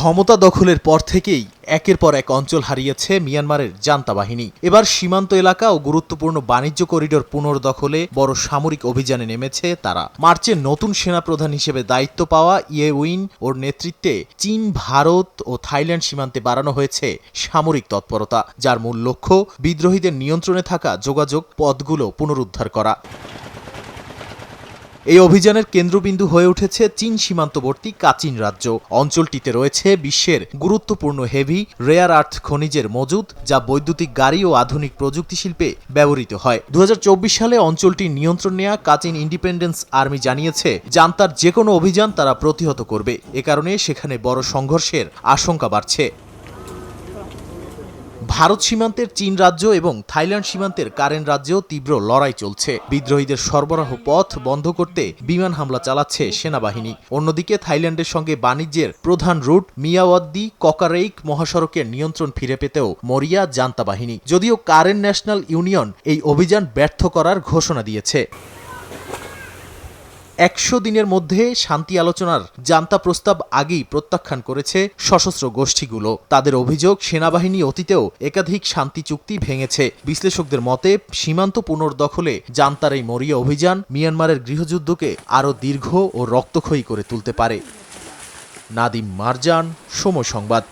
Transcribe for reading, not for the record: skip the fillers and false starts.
ক্ষমতা দখলের পর থেকেই একের পর এক অঞ্চল হারিয়েছে মিয়ানমারের জান্তা বাহিনী। এবার সীমান্ত এলাকা ও গুরুত্বপূর্ণ বাণিজ্য করিডোর পুনর্দখলে বড় সামরিক অভিযানে নেমেছে তারা। মার্চে নতুন সেনাপ্রধান হিসেবে দায়িত্ব পাওয়া ইয়ে উইন ওর নেতৃত্বে চীন, ভারত ও থাইল্যান্ড সীমান্তে বাড়ানো হয়েছে সামরিক তৎপরতা, যার মূল লক্ষ্য বিদ্রোহীদের নিয়ন্ত্রণে থাকা যোগাযোগ পথগুলো পুনরুদ্ধার করা। এই অভিযানের কেন্দ্রবিন্দু হয়ে উঠেছে চীন সীমান্তবর্তী কাচিন রাজ্য। অঞ্চলটিতে রয়েছে বিশ্বের গুরুত্বপূর্ণ হেভি রেয়ার আর্থ খনিজের মজুদ, যা বৈদ্যুতিক গাড়ি ও আধুনিক প্রযুক্তি শিল্পে ব্যবহৃত হয়। 2024 সালে অঞ্চলটির নিয়ন্ত্রণ নেয়া কাচিন ইন্ডিপেন্ডেন্স আর্মি জানিয়েছে, জান্তার যে কোনো অভিযান তারা প্রতিহত করবে। এ কারণে সেখানে বড় সংঘর্ষের আশঙ্কা বাড়ছে। ভারত সীমান্তের চীন রাজ্য এবং থাইল্যান্ড সীমান্তের কারেন রাজ্যেও তীব্র লড়াই চলছে। বিদ্রোহীদের সরবরাহ পথ বন্ধ করতে বিমান হামলা চালাচ্ছে সেনাবাহিনী। অন্যদিকে থাইল্যান্ডের সঙ্গে বাণিজ্যের প্রধান রুট মিয়াওয়াদ্দি ককারেইক মহাসড়কের নিয়ন্ত্রণ ফিরে পেতেও মরিয়া জান্তা বাহিনী। যদিও কারেন ন্যাশনাল ইউনিয়ন এই অভিযান ব্যর্থ করার ঘোষণা দিয়েছে। 100 দিনের মধ্যে শান্তি আলোচনার জান্তা প্রস্তাব আগেই প্রত্যাখ্যান করেছে সশস্ত্র গোষ্ঠীগুলো। তাদের অভিযোগ, সেনাবাহিনী অতীতেও একাধিক শান্তি চুক্তি ভেঙেছে। বিশ্লেষকদের মতে, সীমান্ত পুনর্দখলে জান্তার এই মরিয়া অভিযান মিয়ানমারের গৃহযুদ্ধকে আরও দীর্ঘ ও রক্তক্ষয়ী করে তুলতে পারে। নাদিম মারজান, সময় সংবাদ।